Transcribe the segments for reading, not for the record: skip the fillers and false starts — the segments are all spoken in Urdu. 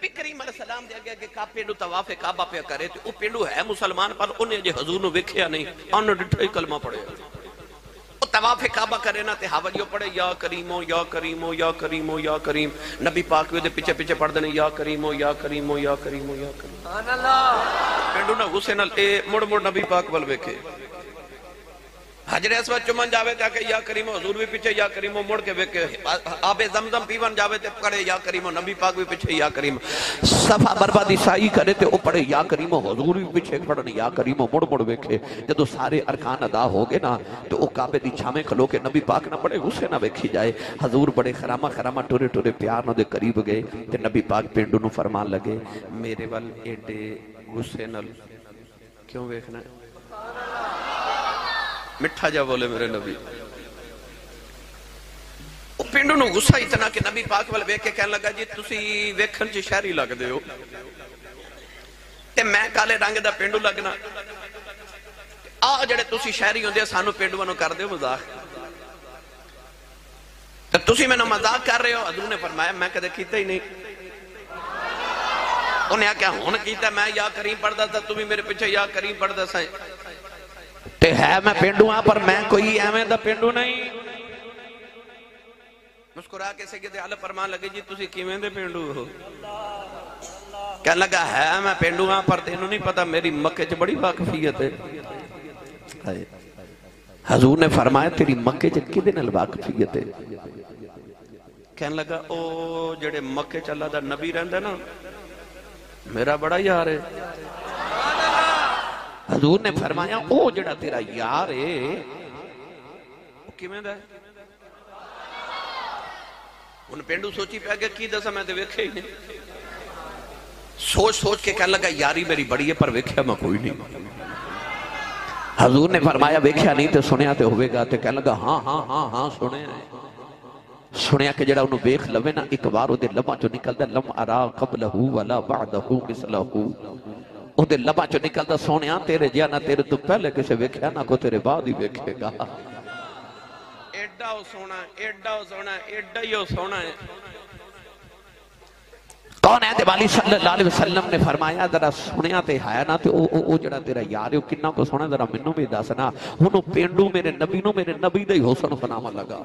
نبی کریم علیہ السلام دے گیا کہ پینڈو طواف کعبہ پہ کرے تو وہ پینڈو ہے مسلمان پر انہیں جے حضور نو ویکھیا نہیں انہوں ڈٹھا ہی کلمہ پڑھے وہ طواف کعبہ کرے نا تے حوالیوں پڑھے یا کریمو یا کریمو یا کریمو یا کریم نبی پاک دے پیچھے پیچھے پڑھ دینے یا کریمو یا کریمو یا کریمو یا کریم سبحان اللہ پینڈو نا غصے نال اے مڑ مڑ نبی پاک ول ویکھے حجر اسود چمن جاوے تے کہ یا کریمو حضور بھی پیچھے یا کریمو مڑ کے ویکھے آب زمزم پیون جاوے تے پڑھے یا کریمو نبی پاک بھی پیچھے یا کریمو صفا بربادی سائی کرے تے او پڑھے یا کریمو حضور بھی پیچھے پڑھنے یا کریمو مڑ مڑ ویکھے جدو سارے ارکان ادا ہو گے نا تو او کعبے دی چھامیں کھلو کے نبی پاک نہ بڑے غصے نہ ویکھی جائے حضور بڑے خرامہ خرامہ ٹورے ٹورے پیار نو دے قریب گئے تے نبی پاک پینڈو نو فرمان لگے میرے وال ایڈے غصے نال کیوں ویکھنا ہے مٹھا جا بولے میرے نبی وہ پینڈو نو غصہ اتنا کہ نبی پاک والے ویکھ کے کہنے لگا جی تسی ویکھن چ شہری لگ دے ہو تے میں کالے رنگ دا پینڈو لگنا آ جڑے تسی شہری ہوندے سانو پینڈو نو کر دیو مذاق تے تسی میں نو مذاق کر رہے ہو حضور نے فرمایا میں کدے کیتا ہی نہیں انہیں کیا ہون کیتا میں یا کریم پڑھدا تھا تمہیں میرے پیچھے یا کریم پڑھدا سائیں تے ہے میں پینڈو ہاں پر میں کوئی ایویں دا پینڈو نہیں مسکرا کے سید اعلی فرمان لگے جی تسی کیویں دے پینڈو ہو کہنے لگا ہے میں پینڈو ہاں پر تینوں نہیں پتا میری مکے چ بڑی واقفیت ہے حضور نے فرمایا تیری مکے چ کدے نال واقفیت ہے کہنے لگا او جڑے مکے چ اللہ دا نبی رہندا نا میرا بڑا یار ہے حضور نے فرمایا او جڑا تیرا یار ہے وہ کیویں دا ہے ان پینڈو سوچی پہ گیا کی دسا میں تے ویکھے ہی نہیں سوچ سوچ کے کہنے لگا یاری میری بڑی ہے پر ویکھیا میں کوئی نہیں حضور نے فرمایا ویکھیا نہیں تے سنیا تے ہوئے گا تے کہنے لگا ہاں ہاں ہاں ہاں سنیا کہ جڑا انہوں ویکھ لوے نا ایک بار او دے لباں چو نکلدا لم ارا قبلہو ولا بعدہو مثلہو او دے لباں چو نکلدا سونیا تیرے جیا نہ تیرے تو پہلے کسے ویکھیا نہ کو تیرے بعد ہی ویکھے گا ایڈا ہو سونا ایڈا ہو سونا ایڈا ہی ہو سونا ہے کون ہے والی صلی اللہ علیہ وسلم نے فرمایا ذرا سنیا تے ہے نا تے او جڑا تیرا یار ہے او کنا کو سونا ذرا منوں بھی دسنا ہنوں پینڈو میرے نبی دا ہی حسن سناواں لگا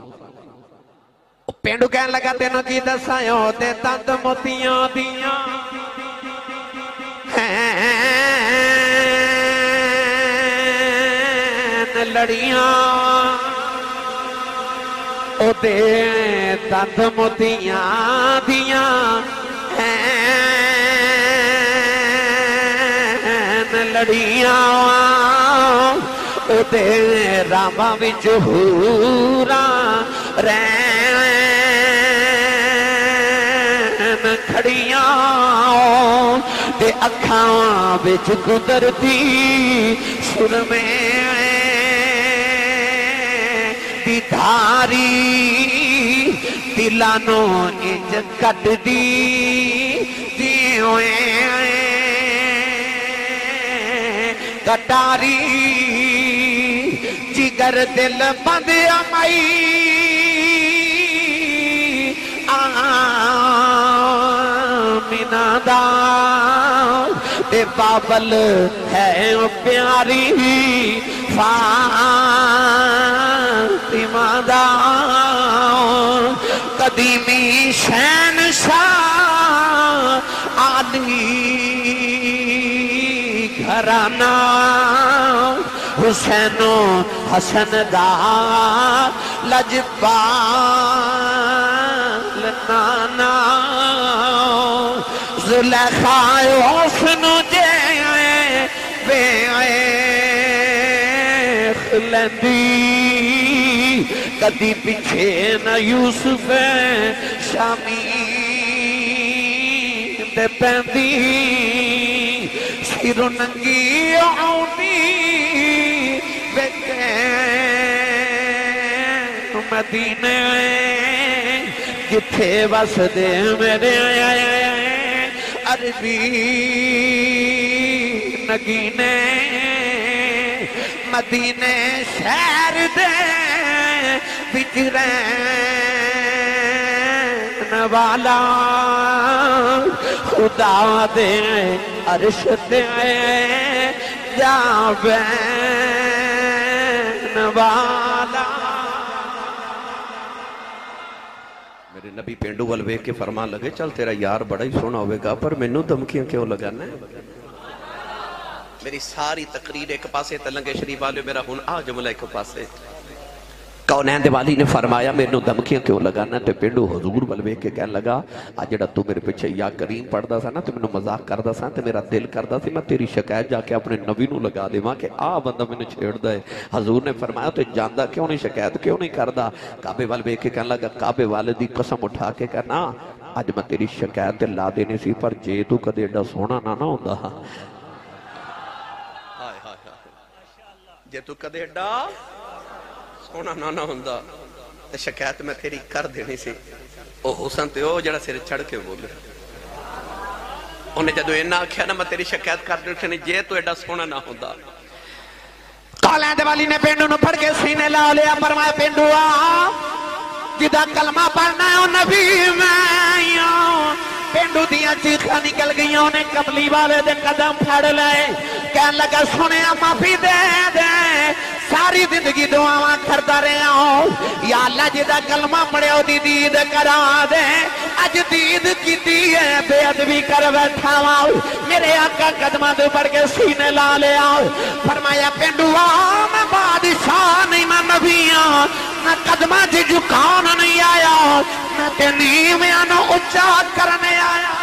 پینڈو کہنے لگا تینوں کی دسایوں تے تند موتیاں دیاں لڑیاں او دے تند موتیاں دیاں لڑیاں او دے راما وچ حوراں رہن کھڑیاں تے اکھاں وچ قدرتی سرمے دی دھاری دلانو انج کٹ دی دیویں کٹاری جگر دل بند امائی آمینہ دا تے بابل ہے پیاری فاطمہ دا قدیمی شہنشاہ علی گھرانہ حسین و حسن دا لجپال نانا زلیخا حسن جے بیعیخ لندی کدی پیچھے نہ یوسف شامی دے پیندی سیر ننگی آؤنی بیٹے مدینے جتھے بس دے میرے عربی نگینے مدینے شہر دے بچرین والا خدا دے عرش تے جاوین والا. میرے نبی پینڈو وال ویکھ کے فرمان لگے چل تیرا یار بڑا ہی سونا ہوئے گا پر مینوں دھمکیاں کیوں لگانا ہے. میری ساری تقریر ایک پاسے تلنگے شریف والے میرا ہن آ جملہ ایک پاسے. کونین دے والی نے فرمایا مینوں دھمکیاں کیوں لگانا تے پینڈو حضور ول ویکھ کے کہن لگا آ جڑا تو میرے پیچھے یا کریم پڑھدا سا نا تے مینوں مذاق کردا سا تے میرا دل کردا سی میں تیری شکایت جا کے اپنے نبی نوں لگا دیواں کہ آ بندہ مینوں چھیڑدا ہے. حضور نے فرمایا تے جاندا کیوں نہیں شکایت کیوں نہیں کردا. کعبے ول ویکھ کے کہن لگا کعبے والے دی قسم اٹھا کے کہنا اج میں تیری شکایت تے لا دینی سی پر جے تو کدے ایڈا سونا نہ ہوندا جے تو کدے ایڈا سونا نہ ہوندا تے شکایت میں تیری کر دینی سی. او حسن تے او جڑا سر چڑھ کے بولے انہیں جدو اینا آکھیا نا میں تیری شکایت کر دینی سی جے تو ایڈا سونا نہ ہوندا. کالیں دے والی نے پینڈو نو پھڑ کے سینے لا لیا فرمایا پینڈو آ جدا کلمہ پڑھنا ہے او نبی میں پینڈو دیاں چیخاں نکل گئیاں انہیں قبلی والے دے قدم پھڑ لائے کہن لگا سنے معافی دے دے ساری زندگی دعاواں کرتا رہا ہوں یا اللہ جدا کلمہ پڑھے ہو دی دید کرا دے اج دید کی دیئے بے ادبی کر بیٹھا ہوں میرے آقا قدمہ دے پڑھ کے سینے لا لیا فرمایا پینڈو میں بادشاہ نہیں میں نبیاں میں قدمہ جی جھکانا نہیں آیا میں تینی میں انو اچھا کرنے آیا.